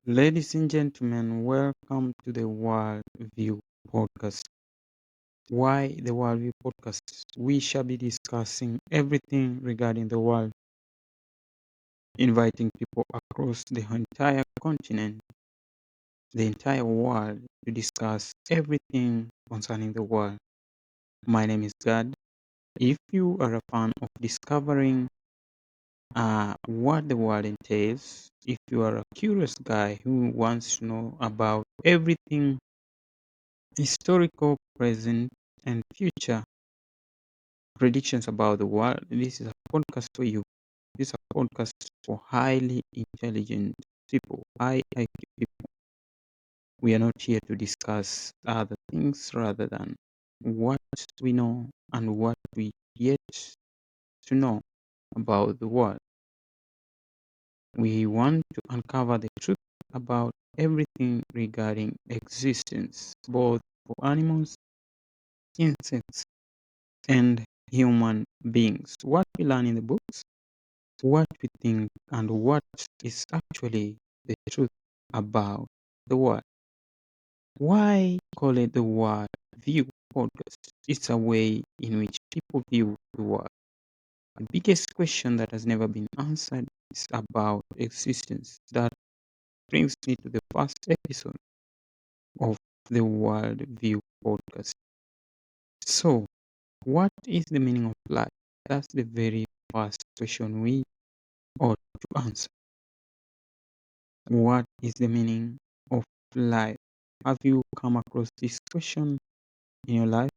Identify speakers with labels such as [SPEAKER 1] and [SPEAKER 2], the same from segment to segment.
[SPEAKER 1] Ladies and gentlemen, welcome to the World View podcast. Why the World View podcast? We shall be discussing everything regarding the world, inviting people across the entire continent, the entire world to discuss everything concerning the world. My name is God. If you are a fan of discovering what the world entails, if you are a curious guy who wants to know about everything historical, present, and future predictions about the world, this is a podcast for you. This is a podcast for highly intelligent people, high IQ people. We are not here to discuss other things rather than what we know and what we yet to know about the world. We want to uncover the truth about everything regarding existence, both for animals, insects, and human beings. What we learn in the books, what we think, and what is actually the truth about the world. Why call it the World View podcast? It's a way in which people view the world. The biggest question that has never been answered is about existence. That brings me to the first episode of the World View podcast. So, what is the meaning of life? That's the very first question we ought to answer. What is the meaning of life? Have you come across this question in your life?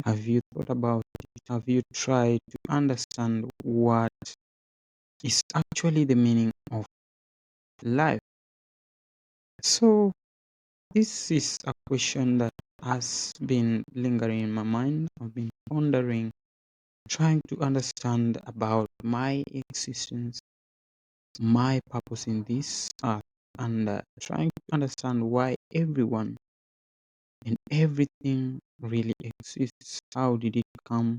[SPEAKER 1] Have you thought about it? Have you tried to understand what is actually the meaning of life? So, this is a question that has been lingering in my mind. I've been pondering, trying to understand about my existence, my purpose in this earth, and trying to understand why everyone and everything really exists. How did it come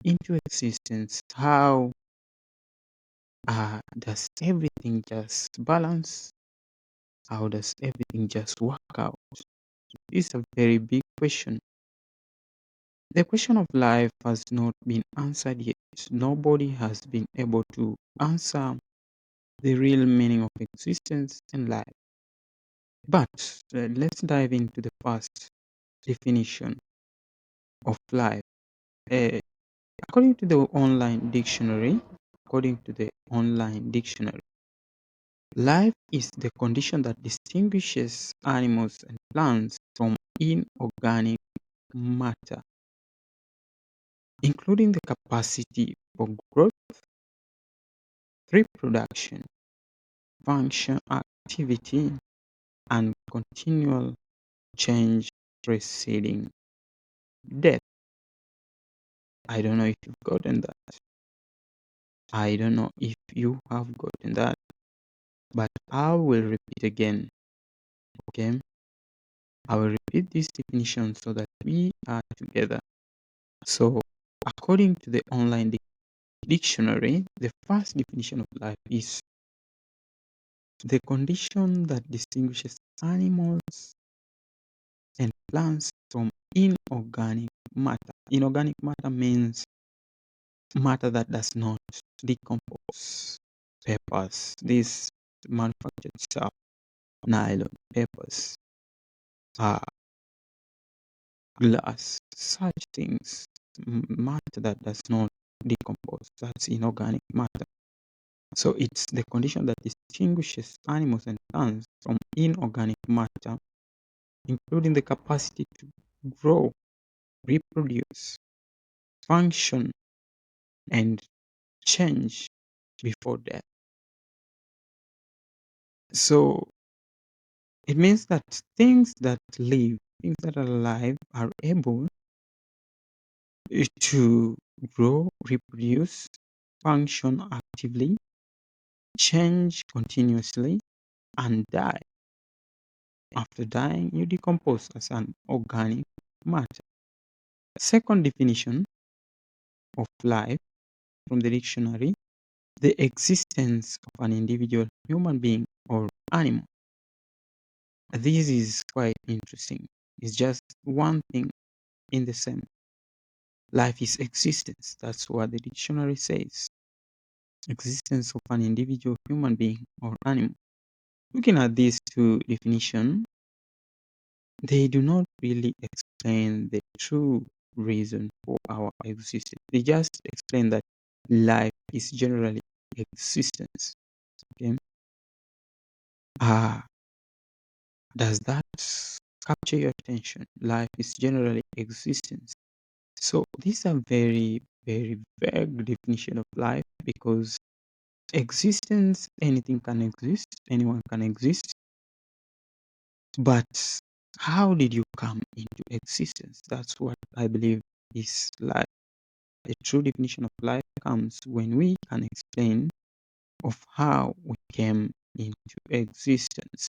[SPEAKER 1] into existence? How does everything just balance? How does everything just work out? This is a very big question. The question of life has not been answered yet. Nobody has been able to answer the real meaning of existence and life. But let's dive into the first definition of life. Uh, according to the online dictionary, life is the condition that distinguishes animals and plants from inorganic matter, including the capacity for growth, reproduction, function, activity, and continual change preceding death. I don't know if you've gotten that. I don't know if you have gotten that, but I will repeat again. Okay? I will repeat this definition so that we are together. So, according to the online dictionary, the first definition of life is the condition that distinguishes animals and plants from inorganic matter. Inorganic matter means matter that does not decompose. Papers, this manufactured stuff, nylon, papers, uh, glass, such things, matter that does not decompose. That's inorganic matter. So it's the condition that distinguishes animals and plants from inorganic matter, including the capacity to grow, reproduce, function, and change before death. So it means that things that live, things that are alive, are able to grow, reproduce, function actively, change continuously, and die. After dying, you decompose as an organic matter. Second definition of life from the dictionary: the existence of an individual human being or animal. This is quite interesting. It's just one thing in the same. Life is existence. That's what the dictionary says. Existence of an individual human being or animal. Looking at these two definitions, they do not really explain the true reason for our existence. They just explain that life is generally existence. Okay. Ah, does that capture your attention? Life is generally existence. So these are very, very vague definition of life because existence, anything can exist, anyone can exist, but how did you come into existence? That's what I believe is life. The true definition of life comes when we can explain of how we came into existence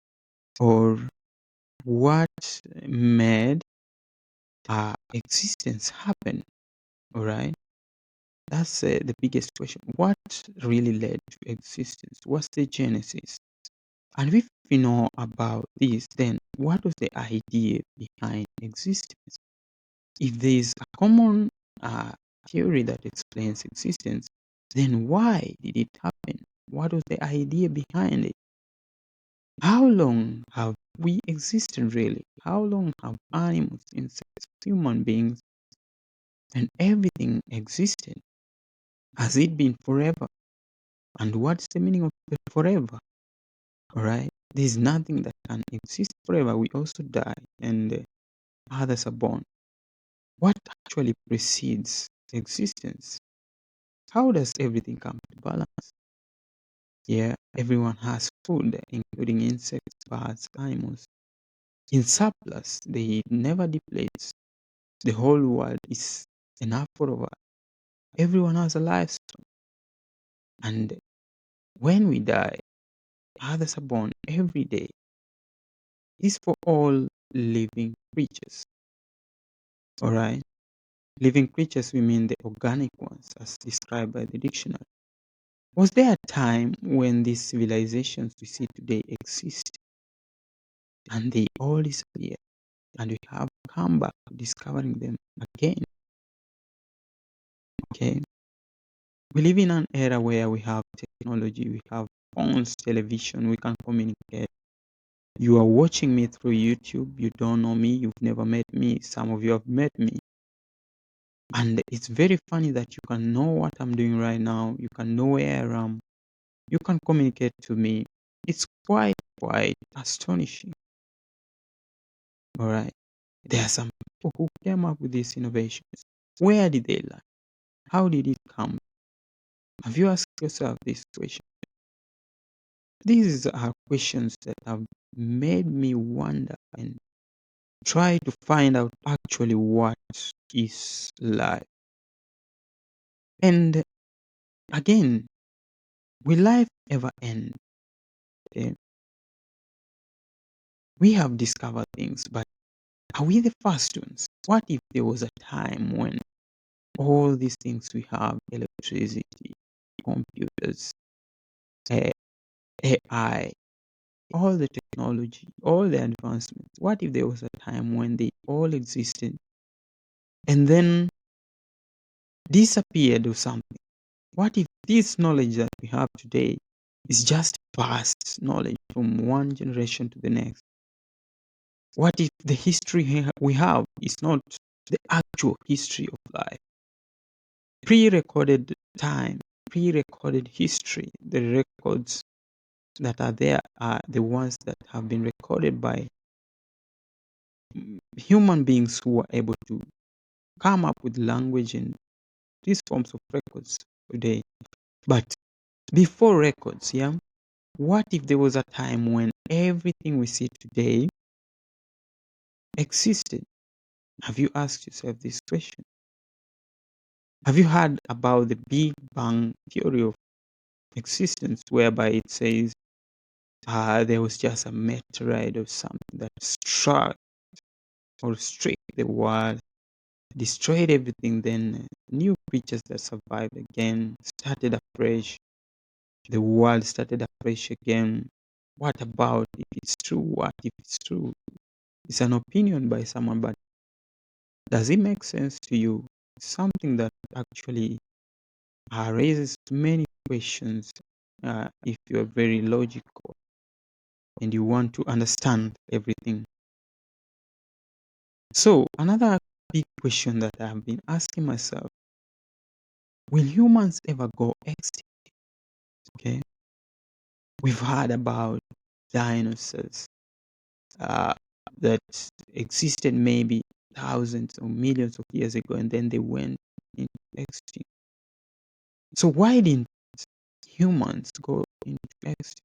[SPEAKER 1] or what made our existence happen. All right. That's the biggest question. What really led to existence? What's the genesis? And if we know about this, then what was the idea behind existence? If there is a common uh, theory that explains existence, then why did it happen? What was the idea behind it? How long have we existed really? How long have animals, insects, human beings, and everything existed? Has it been forever? And what's the meaning of the forever? All right. There's nothing that can exist forever. We also die and others are born. What actually precedes existence? How does everything come to balance? Yeah, everyone has food, including insects, birds, animals. In surplus, they never depletes. The whole world is enough for all. Everyone has a lifespan. And when we die, others are born every day. This for all living creatures. All right. Living creatures, we mean the organic ones, as described by the dictionary. Was there a time when these civilizations we see today exist and they all disappeared and we have come back discovering them again? Okay. We live in an era where we have technology, we have phones, television, we can communicate. You are watching me through YouTube, you don't know me, you've never met me, some of you have met me. And it's very funny that you can know what I'm doing right now, you can know where I am, you can communicate to me. It's quite astonishing. All right. There are some people who came up with these innovations. Where did they learn? How did it come? Have you asked yourself this question? These are questions that have made me wonder and try to find out actually what is life. And again, will life ever end? Okay. We have discovered things, but are we the first ones? What if there was a time when all these things we have, electricity, computers, eh, AI, all the technology, all the advancements, what if there was a time when they all existed and then disappeared or something? What if this knowledge that we have today is just past knowledge from one generation to the next? What if the history we have is not the actual history of life? Pre-recorded time, pre-recorded history, the records that are there are the ones that have been recorded by human beings who are able to come up with language and these forms of records today. But before records, yeah, what if there was a time when everything we see today existed? Have you asked yourself this question? Have you heard about the Big Bang theory of existence, whereby it says there was just a meteorite or something that struck or struck the world, destroyed everything, then new creatures that survived again started afresh. The world started afresh again. What about if it's true? What if it's true? It's an opinion by someone, but does it make sense to you? It's something that actually raises many questions if you're very logical and you want to understand everything. So, another big question that I've been asking myself, will humans ever go extinct? Okay. We've heard about dinosaurs uh, that existed maybe thousands or millions of years ago and then they went into extinct. So, why didn't humans go into extinct?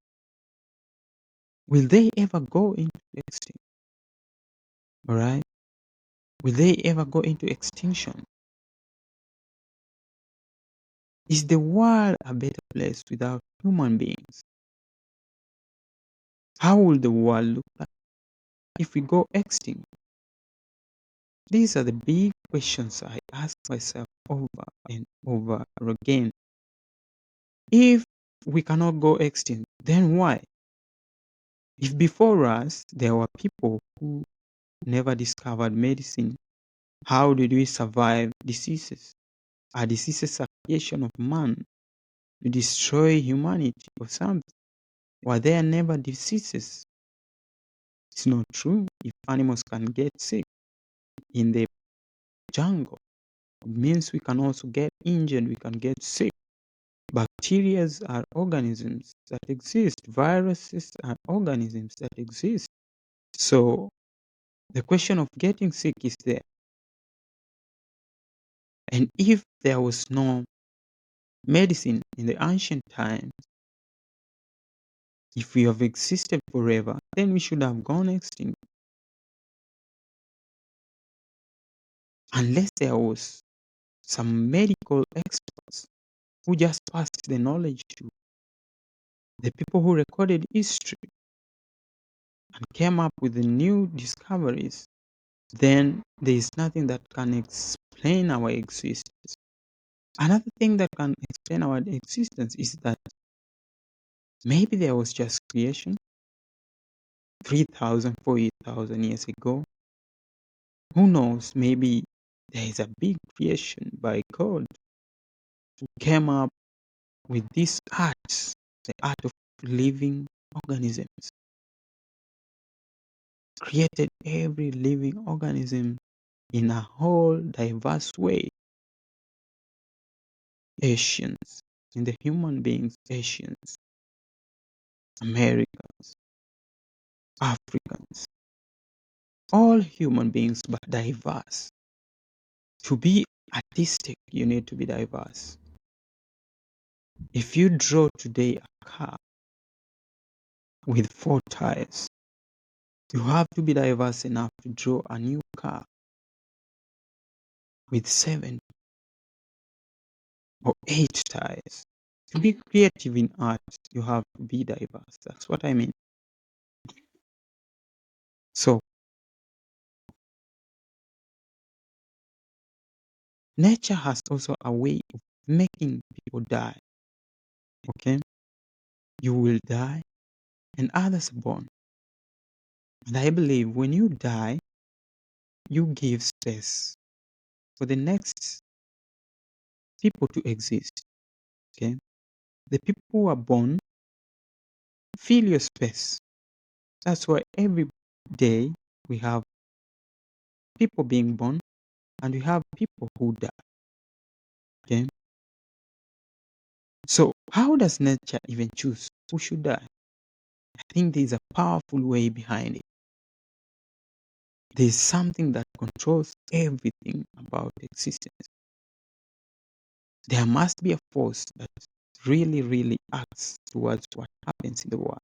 [SPEAKER 1] Will they ever go into extinct? All right. Will they ever go into extinction? Is the world a better place without human beings? How will the world look like if we go extinct? These are the big questions I ask myself over and over again. If we cannot go extinct, then why? If before us there were people who never discovered medicine, how did we survive diseases? Are diseases a creation of man to destroy humanity or something? Were there never diseases? It's not true. If animals can get sick in the jungle, it means we can also get injured, we can get sick. Bacteria are organisms that exist, viruses are organisms that exist. So the question of getting sick is there. And if there was no medicine in the ancient times, if we have existed forever, then we should have gone extinct. Unless there was some medical experts who just passed the knowledge to the people who recorded history and came up with the new discoveries, then there is nothing that can explain our existence. Another thing that can explain our existence is that maybe there was just creation 3,000, 4,000 years ago. Who knows? Maybe there is a big creation by God who came up with this art, the art of living organisms, created every living organism in a whole diverse way. Asians, in the human beings, Asians, Americans, Africans, all human beings but diverse. To be artistic, you need to be diverse. If you draw today a car with 4 tires, you have to be diverse enough to draw a new car with 7 or 8 tires. To be creative in art, you have to be diverse. That's what I mean. So, nature has also a way of making people die. Okay? You will die and others are born. And I believe when you die, you give space for the next people to exist. Okay? The people who are born fill your space. That's why every day we have people being born and we have people who die. Okay? So, how does nature even choose who should die? I think there's a powerful way behind it. There's something that controls everything about existence. There must be a force that really, really acts towards what happens in the world.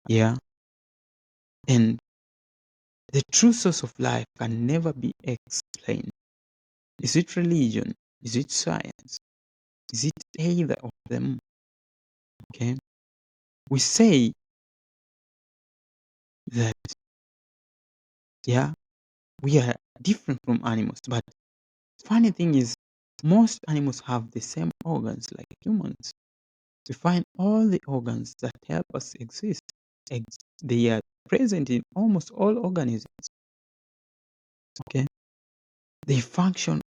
[SPEAKER 1] Yeah. And the true source of life can never be explained. Is it religion? Is it science? Is it either of them? Okay. We say that, yeah, we are different from animals, but funny thing is, most animals have the same organs like humans. We find all the organs that help us exist. They are present in almost all organisms. Okay, they function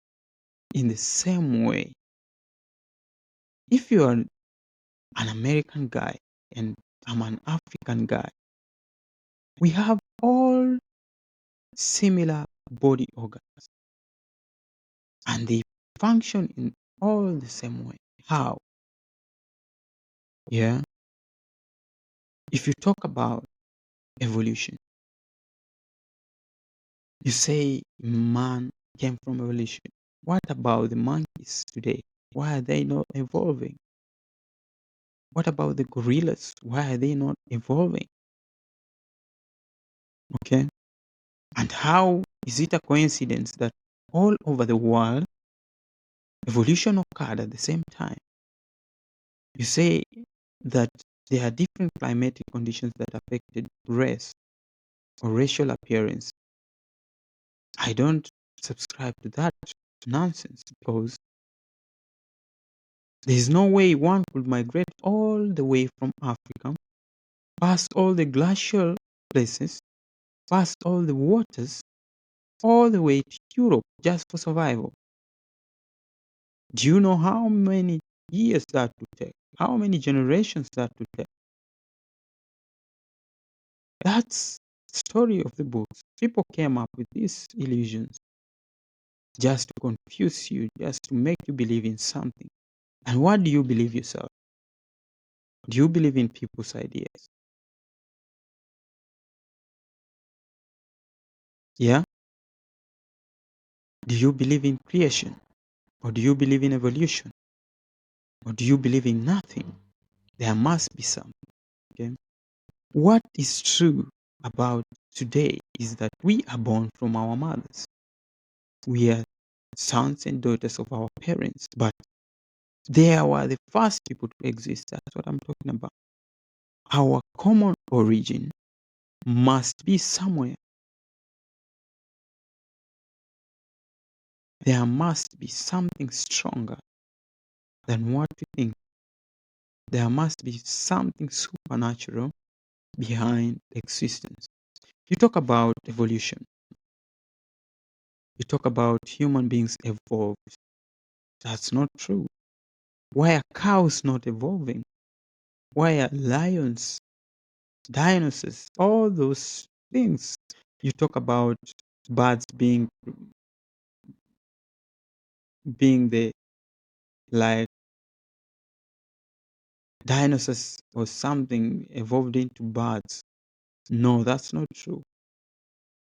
[SPEAKER 1] in the same way. If you are an American guy and I'm an African guy, we have all similar body organs and they function in all the same way. How? Yeah. If you talk about evolution, you say man came from evolution. What about the monkeys today? Why are they not evolving? What about the gorillas? Why are they not evolving? Okay. And how is it a coincidence that all over the world evolution occurred at the same time? You say that there are different climatic conditions that affected race or racial appearance. I don't subscribe to that nonsense because there's no way one could migrate all the way from Africa, past all the glacial places, past all the waters, all the way to Europe just for survival. Do you know how many years that would take? How many generations that would take? That's the story of the books. People came up with these illusions just to confuse you, just to make you believe in something. And what do you believe yourself? Do you believe in people's ideas? Yeah? Do you believe in creation? Or do you believe in evolution? Or do you believe in nothing? There must be something. Okay? What is true about today is that we are born from our mothers. We are sons and daughters of our parents, but they were the first people to exist. That's what I'm talking about. Our common origin must be somewhere. There must be something stronger than what we think. There must be something supernatural behind existence. You talk about evolution. You talk about human beings evolved. That's not true. Why are cows not evolving? Why are lions, dinosaurs, all those things? You talk about birds being the like dinosaurs or something evolved into birds. No, that's not true.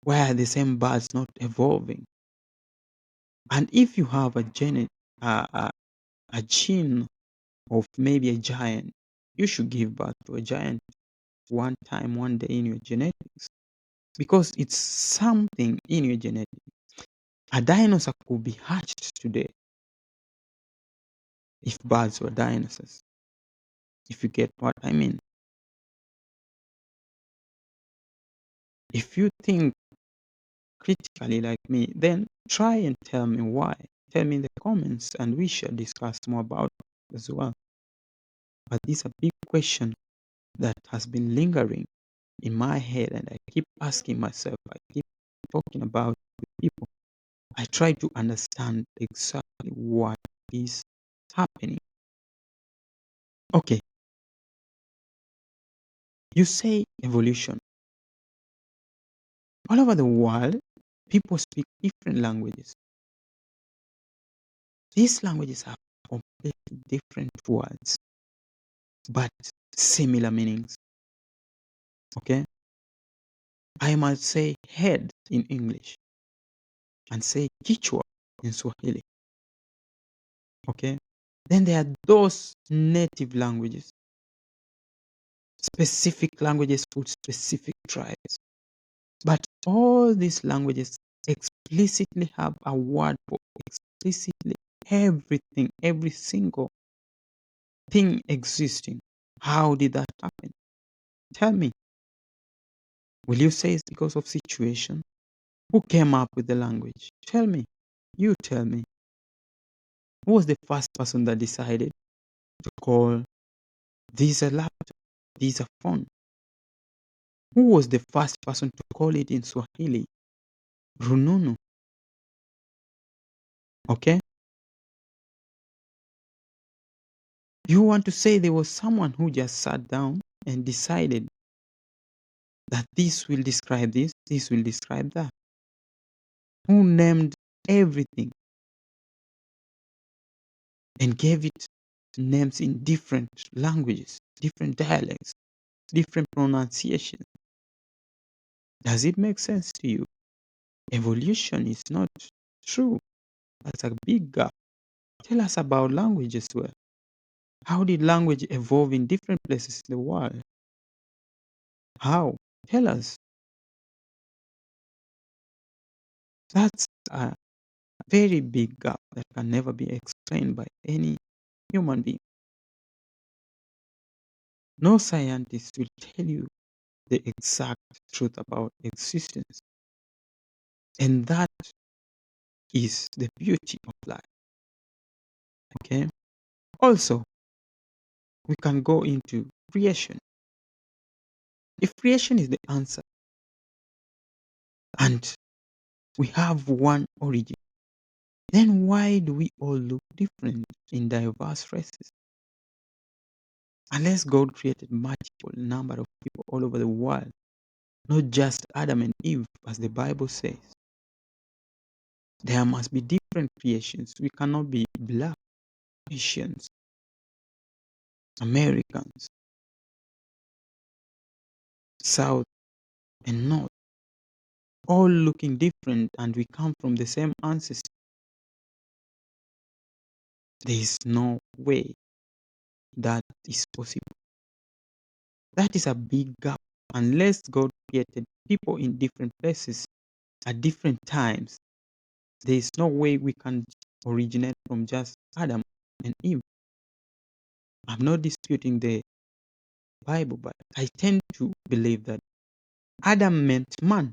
[SPEAKER 1] Why are the same birds not evolving? And if you have a gene of maybe a giant, you should give birth to a giant one time, one day in your genetics because it's something in your genetics. A dinosaur could be hatched today if birds were dinosaurs, if you get what I mean. If you think critically like me, then try and tell me why. Tell me in the comments and we shall discuss more about it as well. But this is a big question that has been lingering in my head and I keep asking myself, I keep talking about it with people. I try to understand exactly what is happening. Okay, you say evolution. All over the world, people speak different languages. These languages have completely different words, but similar meanings. Okay? I might say head in English and say Kichwa in Swahili. Okay? Then there are those native languages, specific languages for specific tribes. But all these languages explicitly have a word for explicitly everything, every single thing existing. How did that happen? Tell me. Will you say it's because of situation? Who came up with the language? Tell me. You tell me. Who was the first person that decided to call There's a laptop, there's a phone. Who was the first person to call it in Swahili? Rununu. Okay? You want to say there was someone who just sat down and decided that this will describe that. Who named everything and gave it names in different languages, different dialects, different pronunciations. Does it make sense to you? Evolution is not true. That's a big gap. Tell us about language as well. How did language evolve in different places in the world? How? Tell us. That's a very big gap that can never be explained by any human being. No scientist will tell you the exact truth about existence. And that is the beauty of life. Okay? Also, we can go into creation. If creation is the answer and we have one origin, then why do we all look different in diverse races? Unless God created multiple number of people all over the world, not just Adam and Eve, as the Bible says, there must be different creations. We cannot be black, Asians, Americans, South and North, all looking different, and we come from the same ancestor. There is no way that is possible. That is a big gap. Unless God created people in different places at different times, there is no way we can originate from just Adam and Eve. I'm not disputing the Bible, but I tend to believe that Adam meant man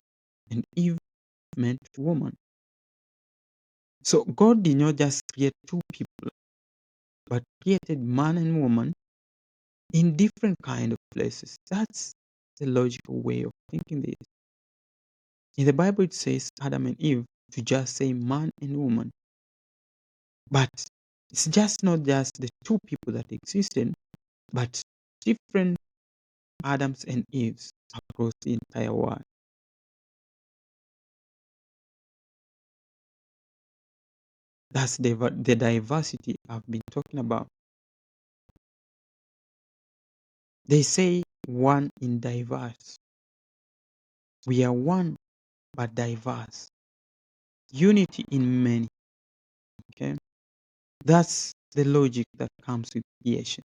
[SPEAKER 1] and Eve meant woman. So God did not just create two people, but created man and woman in different kind of places. That's the logical way of thinking this. In the Bible, it says Adam and Eve to just say man and woman. But it's just not just the two people that existed, but different Adams and Eves across the entire world. That's the diversity I've been talking about. They say one in diverse. We are one but diverse. Unity in many. Okay? That's the logic that comes with creation.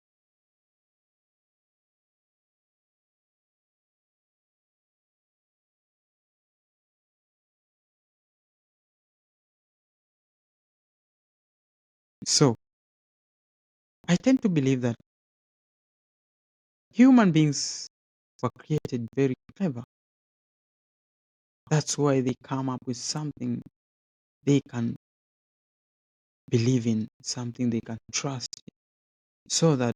[SPEAKER 1] So, I tend to believe that human beings were created very clever. That's why they come up with something they can believe in, something they can trust in, so that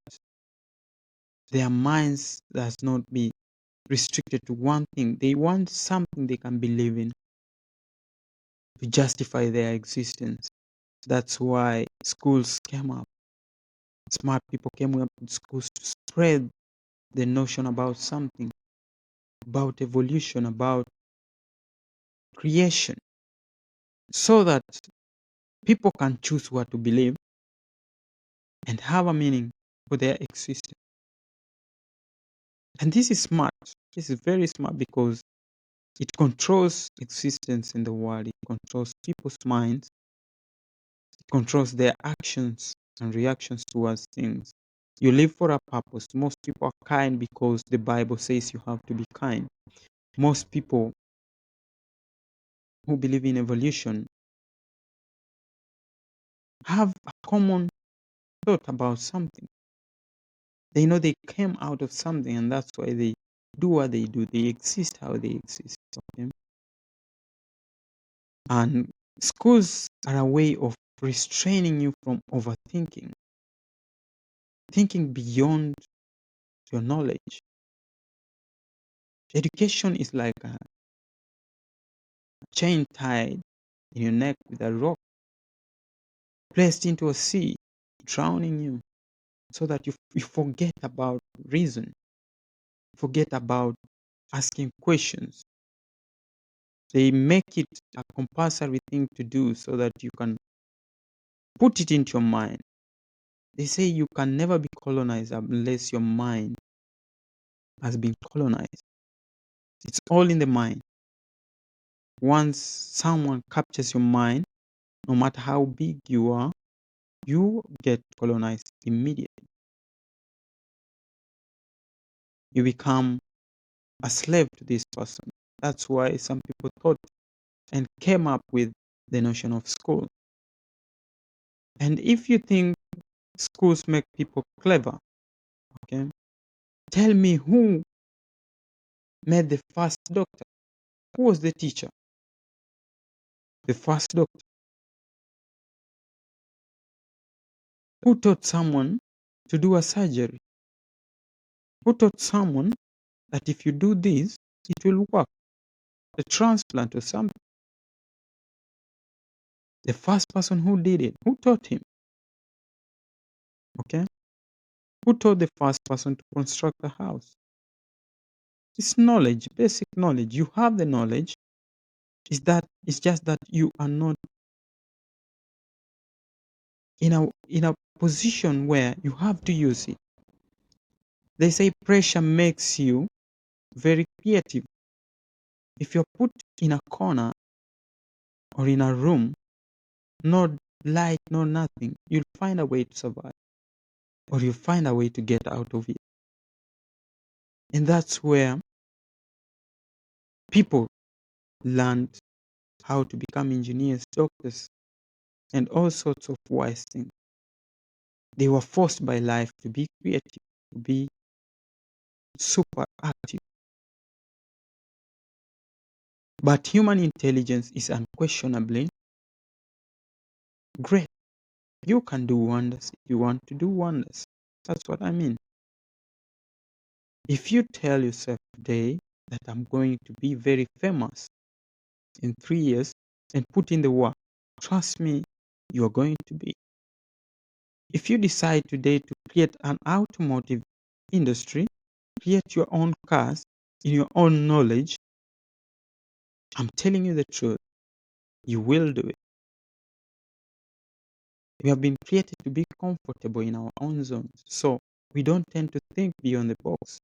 [SPEAKER 1] their minds does not be restricted to one thing. They want something they can believe in to justify their existence. That's why schools came up. Smart people came up with schools to spread the notion about something, about evolution, about creation, so that people can choose what to believe and have a meaning for their existence. And this is smart. This is very smart because it controls existence in the world. It controls people's minds. It controls their actions and reactions towards things. You live for a purpose. Most people are kind because the Bible says you have to be kind. Most people who believe in evolution have a common thought about something. They know they came out of something, and that's why they do what they do. They exist how they exist. Okay? And schools are a way of restraining you from overthinking, thinking beyond your knowledge. Education is like a chain tied in your neck with a rock placed into a sea, drowning you, so that you forget about reason, forget about asking questions. They make it a compulsory thing to do so that you can put it into your mind. They say you can never be colonized unless your mind has been colonized. It's all in the mind. Once someone captures your mind, no matter how big you are, you get colonized immediately. You become a slave to this person. That's why some people thought and came up with the notion of school. And if you think schools make people clever, okay, tell me who made the first doctor? Who was the teacher? The first doctor? Who taught someone to do a surgery? Who taught someone that if you do this, it will work? A transplant or something. The first person who did it, who taught him? Okay? Who taught the first person to construct a house? It's knowledge, basic knowledge. You have the knowledge. It's just that you are not in a position where you have to use it. They say pressure makes you very creative. If you're put in a corner or in a room, no light, no nothing, you'll find a way to survive, or you'll find a way to get out of it. And that's where people learned how to become engineers, doctors, and all sorts of wise things. They were forced by life to be creative, to be super active. But human intelligence is unquestionably great. You can do wonders if you want to do wonders. That's what I mean. If you tell yourself today that I'm going to be very famous in 3 years and put in the work, trust me, you're going to be. If you decide today to create an automotive industry, create your own cars in your own knowledge, I'm telling you the truth, you will do it. We have been created to be comfortable in our own zones, so we don't tend to think beyond the box.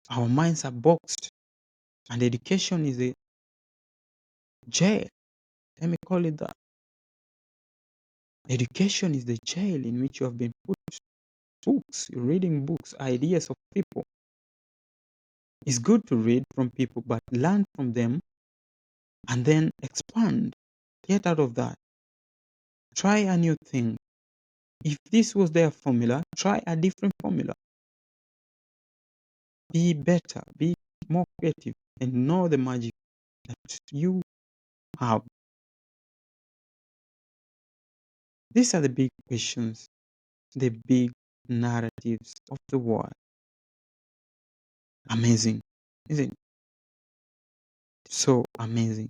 [SPEAKER 1] Our minds are boxed, and education is a jail. Let me call it that. Education is the jail in which you have been put. Books, you're reading books, ideas of people. It's good to read from people, but learn from them and then expand. Get out of that. Try a new thing. If this was their formula, try a different formula. Be better, be more creative, and know the magic that you have. These are the big questions, the big narratives of the world. Amazing, isn't it? So amazing.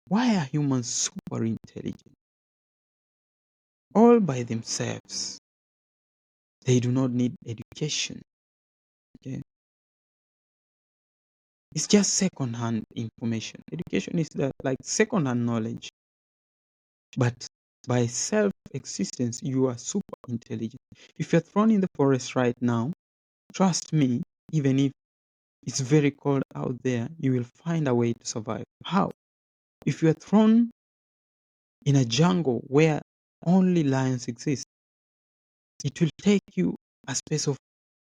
[SPEAKER 1] Why are humans super intelligent? All by themselves. They do not need education. Okay? It's just second-hand information. Education is like second-hand knowledge. But by self-existence, you are super intelligent. If you're thrown in the forest right now, trust me, even if it's very cold out there, you will find a way to survive. How? If you're thrown in a jungle where only lions exist, it will take you a space of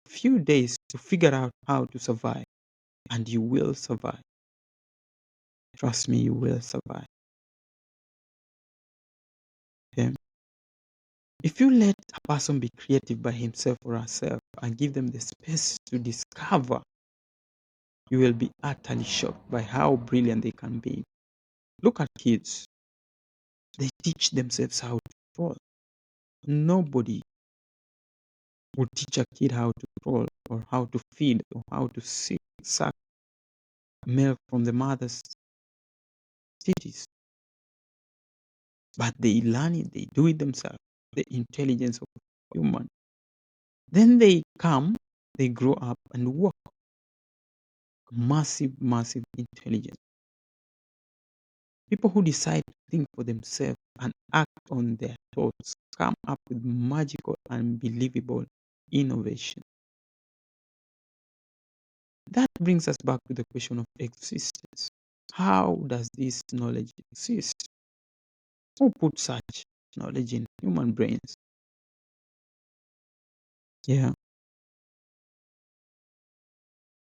[SPEAKER 1] few days to figure out how to survive, and you will survive. Trust me, you will survive. Okay? If you let a person be creative by himself or herself and give them the space to discover, you will be utterly shocked by how brilliant they can be. Look at kids. They teach themselves how to fall. Nobody would teach a kid how to crawl or how to feed or how to suck milk from the mother's titties. But they learn it, they do it themselves, the intelligence of human. Then they come, they grow up and work. Massive, massive intelligence. People who decide to think for themselves and act on their thoughts come up with magical, unbelievable innovation. That brings us back to the question of existence. How does this knowledge exist? Who put such knowledge in human brains? Yeah.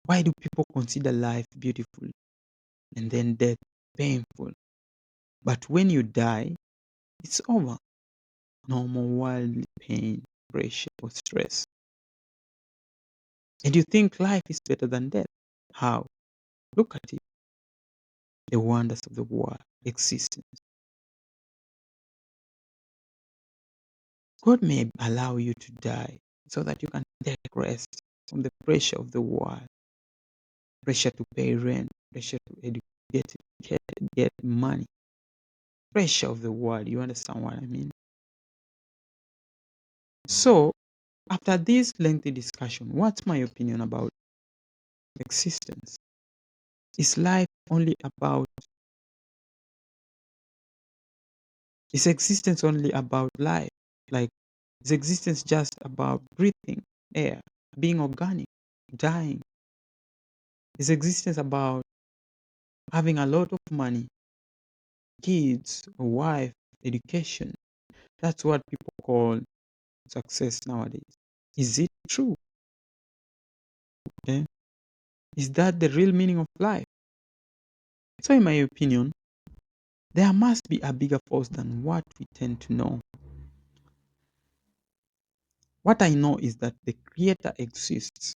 [SPEAKER 1] Why do people consider life beautiful and then death painful? But when you die, it's over. No more worldly pain, pressure, or stress. And you think life is better than death. How? Look at it. The wonders of the world, existence. God may allow you to die so that you can take rest from the pressure of the world, pressure to pay rent, pressure to get money, pressure of the world. You understand what I mean? So, after this lengthy discussion, what's my opinion about existence? Is life only about, is existence only about life? Like, is existence just about breathing air, being organic, dying? Is existence about having a lot of money, kids, a wife, education? That's what people call success nowadays. Is it true? Okay. Is that the real meaning of life? So, in my opinion, there must be a bigger force than what we tend to know. What I know is that the Creator exists,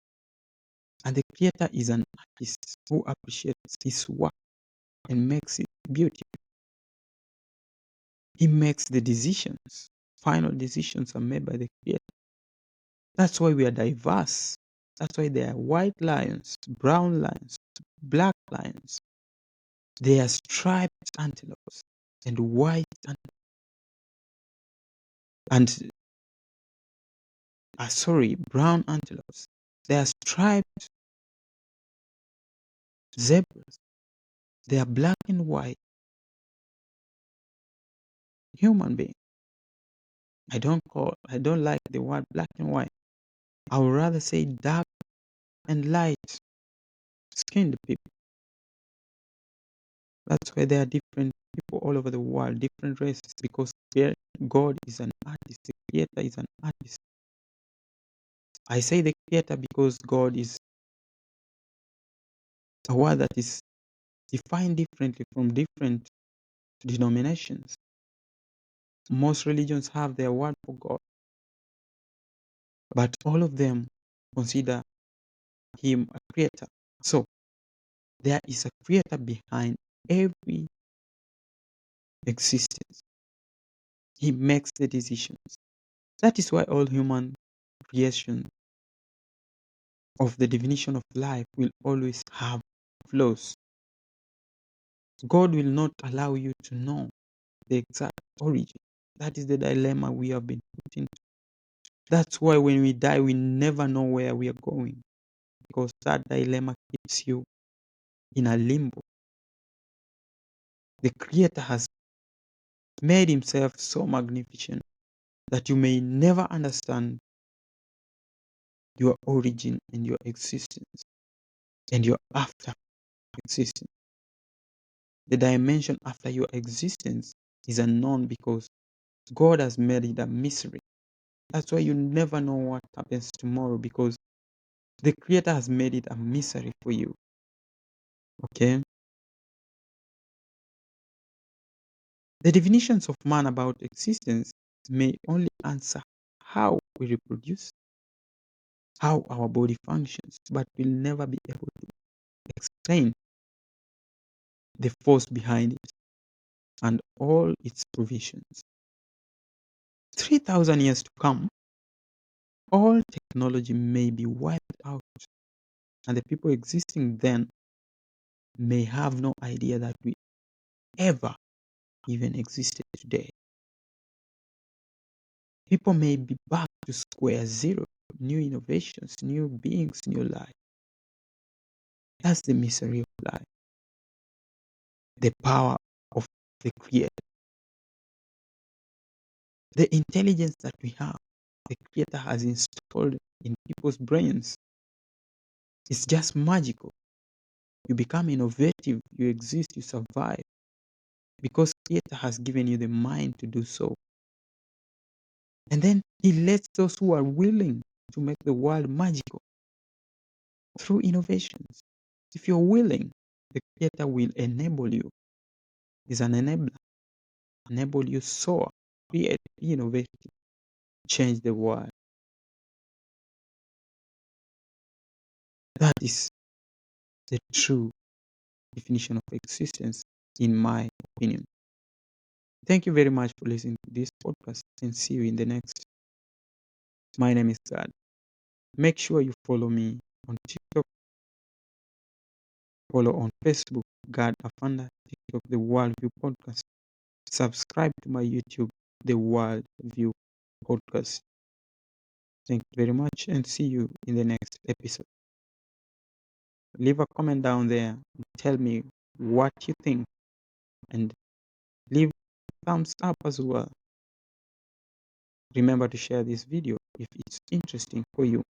[SPEAKER 1] and the Creator is an artist who appreciates his work and makes it beautiful. He makes the decisions. Final decisions are made by the Creator. That's why we are diverse. That's why there are white lions, brown lions, black lions. There are striped antelopes and white and brown antelopes. There are striped zebras. They are black and white human beings. I don't like the word black and white. I would rather say dark and light skinned people. That's why there are different people all over the world, different races, because God is an artist. The Creator is an artist. I say the Creator because God is a word that is defined differently from different denominations. Most religions have their word for God, but all of them consider Him a creator. So there is a creator behind every existence. He makes the decisions. That is why all human creation of the definition of life will always have flaws. God will not allow you to know the exact origin. That is the dilemma we have been put into. That's why when we die, we never know where we are going, because that dilemma keeps you in a limbo. The Creator has made Himself so magnificent that you may never understand your origin and your existence and your after existence. The dimension after your existence is unknown because God has made it a mystery. That's why you never know what happens tomorrow, because the Creator has made it a mystery for you. Okay? The definitions of man about existence may only answer how we reproduce, how our body functions, but will never be able to explain the force behind it and all its provisions. 3,000 years to come, all technology may be wiped out, and the people existing then may have no idea that we ever even existed today. People may be back to square zero, new innovations, new beings, new life. That's the misery of life. The power of the Creator. The intelligence that we have, the Creator has installed in people's brains. It's just magical. You become innovative, you exist, you survive. Because Creator has given you the mind to do so. And then He lets those who are willing to make the world magical through innovations. If you're willing, the Creator will enable you. He's an enabler. Enable you, soar, create, be innovative, change the world. That is the true definition of existence, in my opinion. Thank you very much for listening to this podcast, and see you in the next. My name is God. Make sure you follow me on TikTok, follow on Facebook, God Afanda, TikTok, The World View Podcast. Subscribe to my YouTube, The World View Podcast. Thank you very much, and see you in the next episode. Leave a comment down there and tell me what you think, and leave a thumbs up as well. Remember to share this video if it's interesting for you.